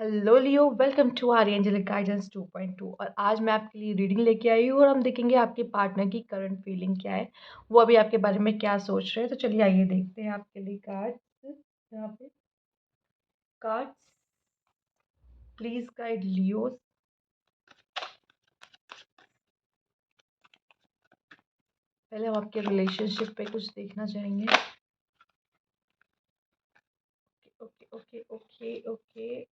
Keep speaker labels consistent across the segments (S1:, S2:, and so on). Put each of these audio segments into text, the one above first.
S1: Hello Leo, welcome to our angelic guidance 2.2। और आज मैं आपके लिए रीडिंग लेके आई हूँ और हम देखेंगे आपके पार्टनर की करंट फीलिंग क्या है, वो अभी आपके बारे में क्या सोच रहे हैं। तो चलिए आइए देखते हैं आपके लिए कार्ड्स। यहाँ पे कार्ड्स, प्लीज गाइड लियो। पहले हम आपके रिलेशनशिप पे कुछ देखना चाहेंगे। Okay okay okay okay.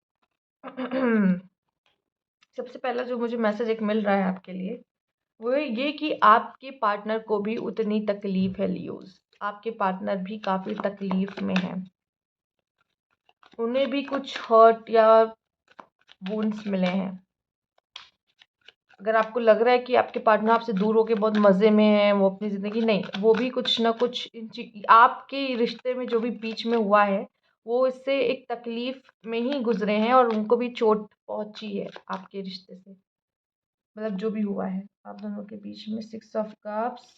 S1: सबसे पहला जो मुझे मैसेज एक मिल रहा है आपके लिए, वो ये कि आपके पार्टनर को भी उतनी तकलीफ है लियोज। आपके पार्टनर भी काफ़ी तकलीफ में है। उन्हें भी कुछ हर्ट या वुंड्स मिले हैं। अगर आपको लग रहा है कि आपके पार्टनर आपसे दूर होके बहुत मज़े में है, वो अपनी ज़िंदगी, नहीं, वो भी कुछ ना कुछ आपके रिश्ते में जो भी बीच में हुआ है, वो इससे एक तकलीफ में ही गुजरे हैं और उनको भी चोट पहुंची है आपके रिश्ते से। मतलब जो भी हुआ है आप दोनों के बीच में। 6 of Cups,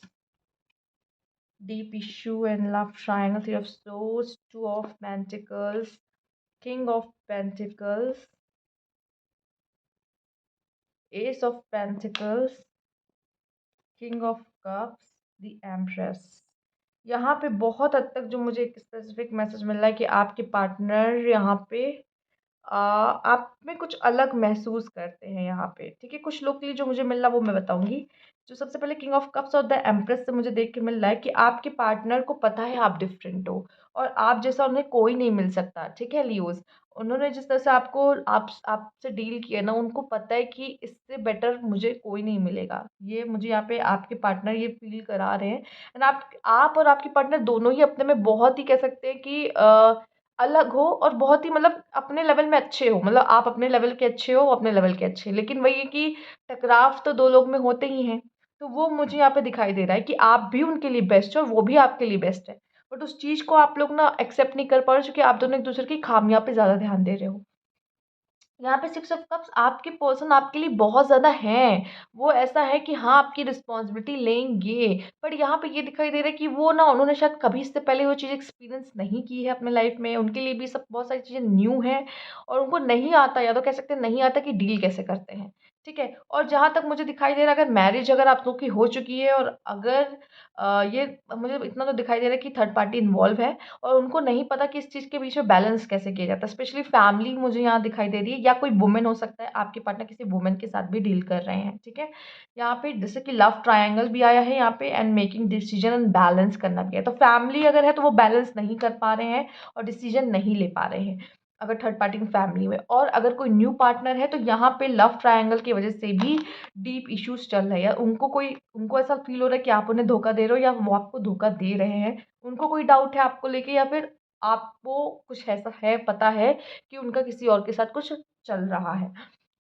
S1: deep issue and love triangle, 3 of Swords, 2 of Pentacles, King of Pentacles, Ace of Pentacles, King of Cups, the Empress। यहाँ पे बहुत हद तक जो मुझे एक स्पेसिफिक मैसेज मिल रहा है कि आपके पार्टनर यहाँ पे आप में कुछ अलग महसूस करते हैं यहाँ पे। ठीक है, कुछ लोग के लिए जो मुझे मिल रहा है वो मैं बताऊंगी। जो सबसे पहले किंग ऑफ कप्स और द एम्प्रेस से मुझे देख के मिल रहा है कि आपके पार्टनर को पता है आप डिफरेंट हो और आप जैसा उन्हें कोई नहीं मिल सकता। ठीक है लियोज, उन्होंने जिस तरह से आपसे डील किया ना, उनको पता है कि इससे बेटर मुझे कोई नहीं मिलेगा। ये मुझे यहाँ पे आपके पार्टनर ये फील करा रहे हैं। एंड आप और आपके पार्टनर दोनों ही अपने में बहुत ही कह सकते हैं कि अलग हो और बहुत ही मतलब अपने लेवल में अच्छे हो। मतलब आप अपने लेवल के अच्छे हो, वो अपने लेवल के अच्छे, लेकिन वही है कि टकराव तो दो लोग में होते ही हैं। तो वो मुझे यहाँ पे दिखाई दे रहा है कि आप भी उनके लिए बेस्ट हो और वो भी आपके लिए बेस्ट है। बट उस चीज़ को आप लोग ना एक्सेप्ट नहीं कर पा रहे, क्योंकि आप दोनों एक दूसरे की खामियां पे ज़्यादा ध्यान दे रहे हो। यहाँ पे 6 of Cups, आपके पर्सन आपके लिए बहुत ज़्यादा हैं। वो ऐसा है कि हाँ, आपकी रिस्पॉन्सिबिलिटी लेंगे। पर यहाँ पे ये दिखाई दे रहा है कि वो ना, उन्होंने शायद कभी इससे पहले वो चीज़ एक्सपीरियंस नहीं की है अपने लाइफ में। उनके लिए भी सब बहुत सारी चीज़ें न्यू हैं और उनको नहीं आता, या तो कह सकते हैं नहीं आता कि डील कैसे करते हैं। ठीक है, और जहाँ तक मुझे दिखाई दे रहा है, अगर मैरिज अगर आप लोग की हो चुकी है और अगर ये मुझे इतना तो दिखाई दे रहा है कि थर्ड पार्टी इन्वॉल्व है और उनको नहीं पता कि इस चीज़ के बीच में बैलेंस कैसे किया जाता है। स्पेशली फैमिली मुझे यहाँ दिखाई दे रही है, या कोई वुमेन हो सकता है, आपके पार्टनर किसी वुमेन के साथ भी डील कर रहे हैं। ठीक है, यहाँ पे जैसे कि लव ट्रायंगल भी आया है यहाँ पे, and making decision and balance करना भी है। तो फैमिली अगर है तो वो बैलेंस नहीं कर पा रहे हैं और डिसीजन नहीं ले पा रहे हैं, अगर थर्ड पार्टी की फैमिली में। और अगर कोई न्यू पार्टनर है तो यहाँ पे लव ट्रायंगल की वजह से भी डीप इश्यूज चल रहे हैं। उनको ऐसा फील हो रहा है कि आप उन्हें धोखा दे रहे हो या वो आपको धोखा दे रहे हैं। उनको कोई डाउट है आपको लेके, या फिर आपको कुछ ऐसा है, पता है कि उनका किसी और के साथ कुछ चल रहा है।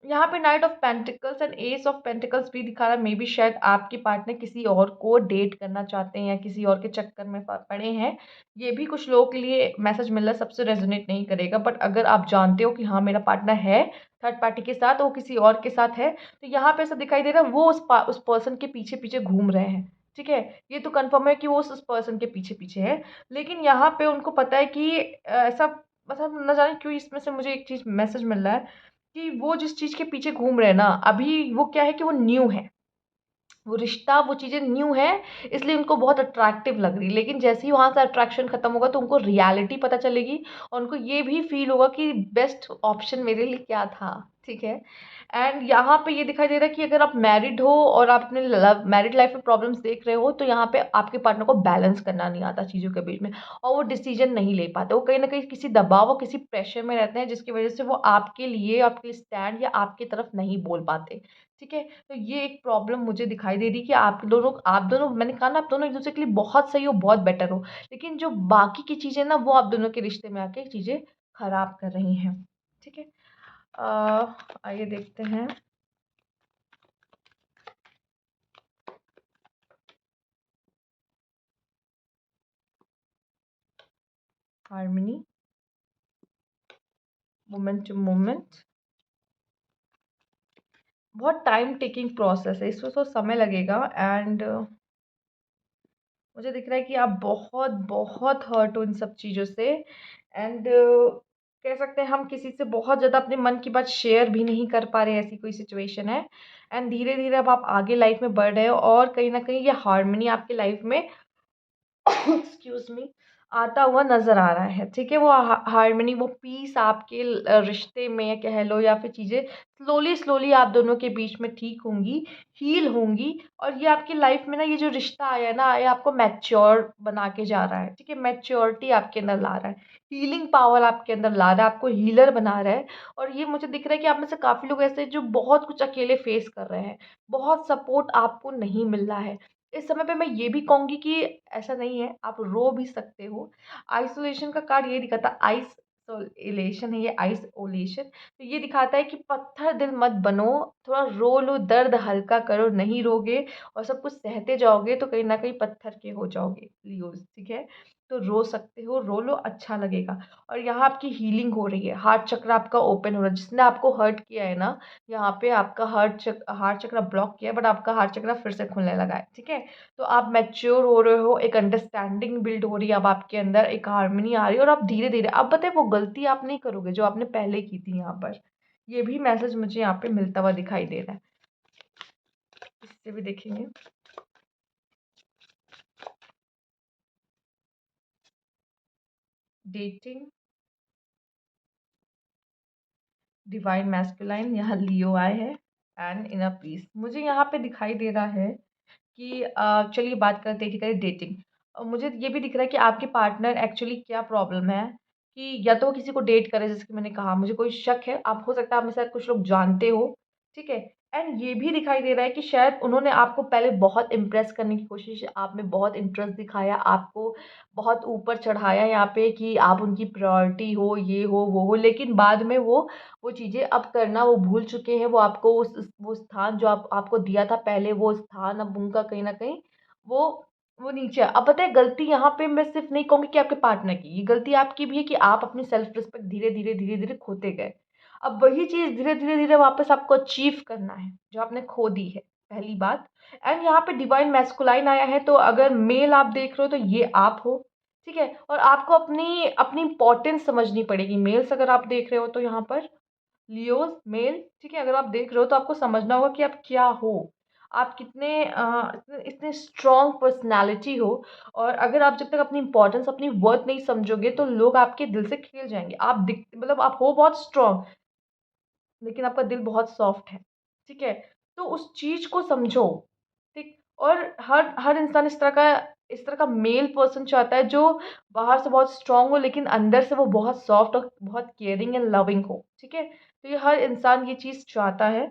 S1: यहाँ पे night of pentacles and S of pentacles भी दिखा रहा है। मे बी शायद आपके पार्टनर किसी और को डेट करना चाहते हैं या किसी और के चक्कर में पड़े हैं। ये भी कुछ लोगों के लिए मैसेज मिल रहा है, सबसे रेजोनेट नहीं करेगा। बट अगर आप जानते हो कि हाँ, मेरा पार्टनर है थर्ड पार्टी के साथ, वो किसी और के साथ है, तो यहाँ पे ऐसा दिखाई दे रहा है वो उस पर्सन के पीछे पीछे घूम रहे हैं। ठीक है, ये तो कंफर्म है कि वो उस पर्सन के पीछे पीछे है। लेकिन यहाँ पे उनको पता है कि ऐसा, मतलब न जाने क्यों इसमें से मुझे एक चीज़ मैसेज मिल रहा है कि वो जिस चीज़ के पीछे घूम रहे हैं ना, अभी वो क्या है कि वो न्यू है, वो रिश्ता, वो चीज़ें न्यू है, इसलिए उनको बहुत अट्रैक्टिव लग रही है। लेकिन जैसे ही वहाँ से अट्रैक्शन खत्म होगा तो उनको रियलिटी पता चलेगी और उनको ये भी फील होगा कि बेस्ट ऑप्शन मेरे लिए क्या था। ठीक है, एंड यहाँ पे ये दिखाई दे रहा है कि अगर आप मैरिड हो और आप अपने लव मैरिड लाइफ में प्रॉब्लम्स देख रहे हो, तो यहाँ पे आपके पार्टनर को बैलेंस करना नहीं आता चीज़ों के बीच में, और वो डिसीजन नहीं ले पाते। वो कहीं ना कहीं किसी दबाव और किसी प्रेशर में रहते हैं, जिसकी वजह से वो आपके लिए, आपके स्टैंड या आपकी तरफ नहीं बोल पाते। ठीक है, तो ये एक प्रॉब्लम मुझे दिखाई दे रही कि आप दोनों, मैंने कहा ना, आप दोनों एक दूसरे के लिए बहुत सही हो, बहुत बेटर हो, लेकिन जो बाकी की चीज़ें ना, वो आप दोनों के रिश्ते में आके चीज़ें खराब कर रही हैं। ठीक है, आइए देखते हैं। हार्मनी, मोमेंट टू मोमेंट, बहुत टाइम टेकिंग प्रोसेस है, इसमें तो समय लगेगा। एंड मुझे दिख रहा है कि आप बहुत बहुत हर्ट हो इन सब चीज़ों से। एंड कह सकते हैं हम किसी से बहुत ज़्यादा अपने मन की बात शेयर भी नहीं कर पा रहे, ऐसी कोई सिचुएशन है। एंड धीरे-धीरे अब आप आगे लाइफ़ में बढ़ रहे हो और कहीं न कहीं ये हार्मनी आपकी लाइफ़ में एक्सक्यूज़ मी, आता हुआ नज़र आ रहा है, ठीक है? वो हार्मनी, वो पीस आपके रिश्ते में कह लो, या फिर चीज़ें स्लोली आप दोनों के बीच में ठीक होंगी, हील होंगी। और ये आपकी लाइफ़ में ना, ये जो रिश्ता आया है ना, ये आपको मैच्योर बना के जा रहा है, ठीक है? मैच्योरिटी आपके अंदर ला रहा है, हीलिंग पावर आपके अंदर ला रहा है, आपको हीलर बना रहा है। और ये मुझे दिख रहा है कि आप में से काफ़ी लोग ऐसे हैं जो बहुत कुछ अकेले फेस कर रहे हैं, बहुत सपोर्ट आपको नहीं मिल रहा है। इस समय पे मैं ये भी कहूँगी कि ऐसा नहीं है, आप रो भी सकते हो। आइसोलेशन का कार्ड ये दिखाता है, आइसोलेशन है ये, आइसोलेशन। तो ये दिखाता है कि पत्थर दिल मत बनो, थोड़ा रो लो, दर्द हल्का करो, नहीं रोगे और सब कुछ सहते जाओगे तो कहीं न कहीं पत्थर के हो जाओगे, लियोज़, ठीक है? तो रो सकते हो, रो लो, अच्छा लगेगा। और यहाँ आपकी हीलिंग हो रही है, हार्ट चक्र आपका ओपन हो रहा है। जिसने आपको हर्ट किया है ना, यहाँ पे आपका हार्ट चक्र ब्लॉक किया है, बट आपका हार्ट चक्र फिर से खुलने लगा है, ठीक है? तो आप मैच्योर हो रहे हो, एक अंडरस्टैंडिंग बिल्ड हो रही है अब आपके अंदर, एक हार्मनी आ रही है और आप धीरे-धीरे, अब पता है वो गलती आप नहीं करोगे जो आपने पहले की थी यहाँ पर। ये भी मैसेज मुझे यहाँ पे मिलता हुआ दिखाई दे रहा है। इससे भी देखेंगे। डेटिंग, डिवाइन मैस्कुलाइन, यहाँ लियो आए हैं एंड इनर पीस। मुझे यहाँ पे दिखाई दे रहा है कि चलिए बात करते हैं कि करें डेटिंग। मुझे ये भी दिख रहा है कि आपके पार्टनर एक्चुअली क्या प्रॉब्लम है कि या तो वो किसी को डेट करे, जैसे कि मैंने कहा, मुझे कोई शक है, आप हो सकता है आप में से कुछ लोग जानते हो, ठीक है? एंड ये भी दिखाई दे रहा है कि शायद उन्होंने आपको पहले बहुत इम्प्रेस करने की कोशिश, आप में बहुत इंटरेस्ट दिखाया, आपको बहुत ऊपर चढ़ाया यहाँ पे कि आप उनकी प्रायोरिटी हो, ये हो, वो हो, लेकिन बाद में वो चीज़ें अब करना वो भूल चुके हैं। वो आपको वो स्थान जो आपको दिया था पहले, वो स्थान अब उनका कहीं न कहीं वो वो नीचे है। अब पता है, गलती यहाँ पे मैं सिर्फ़ नहीं कहूँगी कि आपके पार्टनर की, ये गलती आपकी भी है कि आप अपनी सेल्फ़ रिस्पेक्ट धीरे-धीरे खोते गए। अब वही चीज़ धीरे-धीरे वापस आपको अचीव करना है, जो आपने खो दी है, पहली बात। एंड यहाँ पे डिवाइन मैस्कुलाइन आया है, तो अगर मेल आप देख रहे हो तो ये आप हो, ठीक है? और आपको अपनी अपनी इम्पोर्टेंस समझनी पड़ेगी। मेल्स अगर आप देख रहे हो तो यहाँ पर लियोज़ मेल, ठीक है? अगर आप देख रहे हो तो आपको समझना होगा कि आप क्या हो? आप कितने इतने इतने स्ट्रॉन्ग पर्सनैलिटी हो। और अगर आप जब तक अपनी इम्पोर्टेंस, अपनी वर्थ नहीं समझोगे तो लोग आपके दिल से खेल जाएँगे। आप दिख मतलब आप हो बहुत स्ट्रॉन्ग, लेकिन आपका दिल बहुत सॉफ्ट है, ठीक है? तो उस चीज़ को समझो, ठीक? और हर हर इंसान इस तरह का मेल पर्सन चाहता है जो बाहर से बहुत स्ट्रॉन्ग हो, लेकिन अंदर से वो बहुत सॉफ्ट और बहुत केयरिंग एंड लविंग हो, ठीक है? तो ये हर इंसान ये चीज़ चाहता है।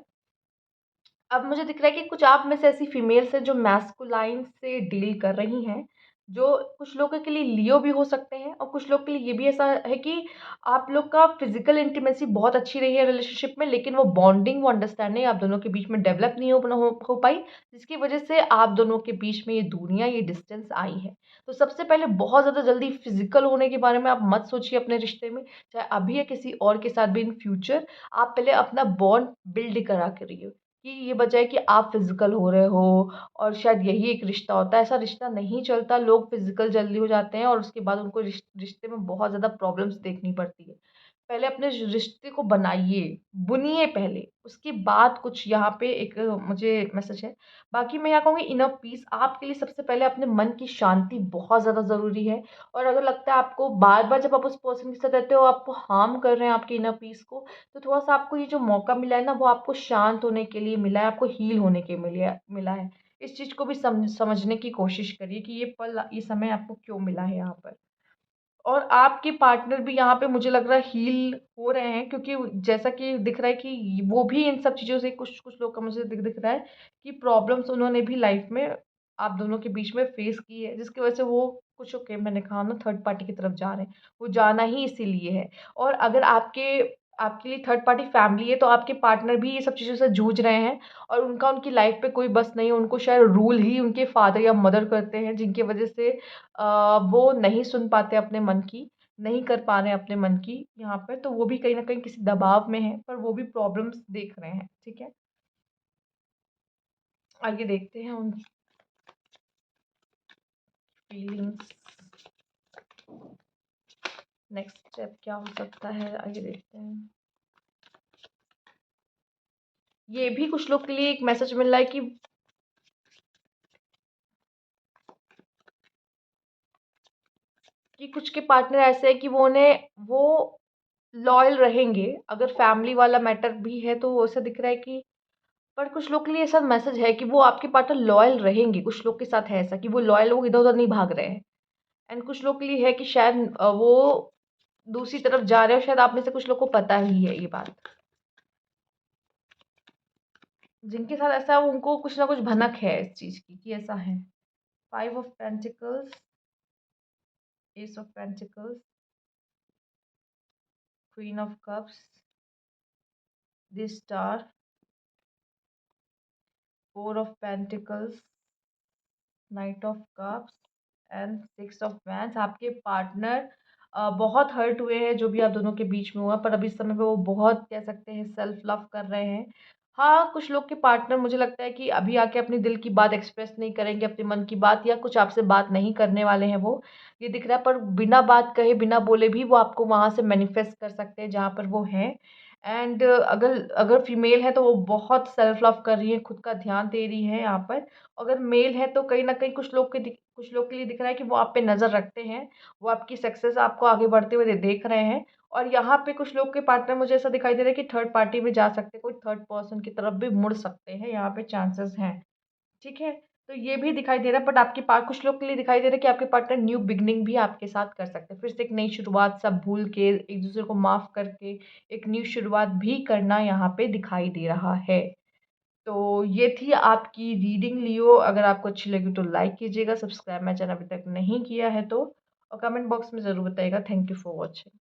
S1: अब मुझे दिख रहा है कि कुछ आप में से ऐसी फीमेल्स हैं जो मैस्कुलाइन से डील कर रही हैं, जो कुछ लोगों के लिए लियो भी हो सकते हैं और कुछ लोग के लिए ये भी ऐसा है कि आप लोग का फिज़िकल इंटीमेसी बहुत अच्छी रही है रिलेशनशिप में, लेकिन वो बॉन्डिंग, वो अंडरस्टैंडिंग आप दोनों के बीच में डेवलप नहीं हो पाई, जिसकी वजह से आप दोनों के बीच में ये दूरियाँ, ये डिस्टेंस आई है। तो सबसे पहले बहुत ज़्यादा जल्दी फिज़िकल होने के बारे में आप मत सोचिए अपने रिश्ते में, चाहे अभी या किसी और के साथ भी इन फ्यूचर। आप पहले अपना बॉन्ड बिल्ड करा करिए। कि ये बजाय कि आप फिज़िकल हो रहे हो और शायद यही एक रिश्ता होता है, ऐसा रिश्ता नहीं चलता। लोग फिज़िकल जल्दी हो जाते हैं और उसके बाद उनको रिश्ते में बहुत ज़्यादा प्रॉब्लम्स देखनी पड़ती है। पहले अपने रिश्ते को बनाइए, बुनिए पहले, उसके बाद कुछ यहाँ पे एक मुझे मैसेज है। बाकी मैं यहाँ कहूँगी इनर पीस आपके लिए सबसे पहले अपने मन की शांति बहुत ज़्यादा ज़रूरी है। और अगर लगता है आपको बार-बार जब आप उस पर्सन के साथ रहते हो आपको हार्म कर रहे हैं आपके इनर पीस को, तो थोड़ा-सा आपको ये जो मौका मिला है ना, वो आपको शांत होने के लिए मिला है, आपको हील होने के मिला है। इस चीज़ को भी समझने की कोशिश करिए कि ये पल, ये समय आपको क्यों मिला है यहाँ पर। और आपके पार्टनर भी यहाँ पे मुझे लग रहा है हील हो रहे हैं, क्योंकि जैसा कि दिख रहा है कि वो भी इन सब चीज़ों से, कुछ-कुछ लोग का मुझे दिख दिख रहा है कि प्रॉब्लम्स उन्होंने भी लाइफ़ में आप दोनों के बीच में फेस की है, जिसकी वज़ह से वो कुछ, ओके मैंने कहा ना, थर्ड पार्टी की तरफ जा रहे हैं। वो जाना ही इसीलिए है। और अगर आपके लिए थर्ड पार्टी फैमिली है, तो आपके पार्टनर भी ये सब चीज़ों से जूझ रहे हैं और उनका उनकी लाइफ़ पे कोई बस नहीं है। उनको शायद रूल ही उनके फादर या मदर करते हैं, जिनकी वज़ह से वो नहीं सुन पाते अपने मन की, नहीं कर पा रहे हैं अपने मन की यहाँ पर, तो वो भी कहीं न कहीं किसी दबाव में हैं, पर वो भी प्रॉब्लम्स देख रहे हैं, ठीक है? आगे देखते हैं उनकी फीलिंग्स। नेक्स्ट स्टेप क्या हो सकता है, आइए देखते हैं। ये भी कुछ लोग के लिए एक मैसेज मिल रहा है कि कुछ के पार्टनर ऐसे हैं कि वो लॉयल रहेंगे। अगर फैमिली वाला मैटर भी है तो ऐसा दिख रहा है कि पर कुछ लोग के लिए ऐसा मैसेज है कि वो आपके पार्टनर लॉयल रहेंगे। कुछ लोग के साथ है ऐसा कि वो लॉयल, वो इधर-उधर नहीं भाग रहे हैं। एंड कुछ लोग के लिए है कि शायद वो दूसरी तरफ जा रहे हो, शायद आप में से कुछ लोग को पता ही है ये बात। जिनके साथ ऐसा है उनको कुछ ना कुछ भनक है इस चीज़ की कि ऐसा है। 5 of pentacles, S of pentacles, queen of cups, the star, 4 of pentacles, night of cups and 6 of wands. आपके पार्टनर बहुत हर्ट हुए हैं जो भी आप दोनों के बीच में हुआ, पर अभी इस समय पे वो बहुत कह सकते हैं सेल्फ लव कर रहे हैं। हाँ, कुछ लोग के पार्टनर मुझे लगता है कि अभी आके अपने दिल की बात एक्सप्रेस नहीं करेंगे, अपने मन की बात, या कुछ आपसे बात नहीं करने वाले हैं वो, ये दिख रहा है। पर बिना बात कहे, बिना बोले भी वो आपको वहाँ से मैनिफेस्ट कर सकते हैं जहाँ पर वो हैं। एंड अगर अगर फीमेल है तो वो बहुत सेल्फ लव कर रही है, खुद का ध्यान दे रही है यहाँ पर। अगर मेल है तो कहीं न कहीं कुछ लोग के लिए दिख रहा है कि वो आप पे नज़र रखते हैं, वो आपकी सक्सेस आपको आगे बढ़ते हुए देख रहे हैं। और यहाँ पे कुछ लोग के पार्टनर मुझे ऐसा दिखाई दे रहा है कि थर्ड पार्टी में जा सकते हैं, कोई थर्ड पर्सन की तरफ भी मुड़ सकते हैं, यहाँ पे चांसेस हैं, ठीक है? तो ये भी दिखाई दे रहा है, बट आपके पास कुछ लोग के लिए दिखाई दे रहा है कि आपके पार्टनर न्यू बिगिनिंग भी आपके साथ कर सकते हैं। फिर से एक नई शुरुआत, सब भूल के, एक-दूसरे को माफ़ करके, एक न्यू शुरुआत भी करना यहाँ पे दिखाई दे रहा है। तो ये थी आपकी रीडिंग लियो। अगर आपको अच्छी लगी तो लाइक कीजिएगा, सब्सक्राइब मेरा चैनल अभी तक नहीं किया है तो, और कमेंट बॉक्स में ज़रूर बताइएगा। Thank you for watching.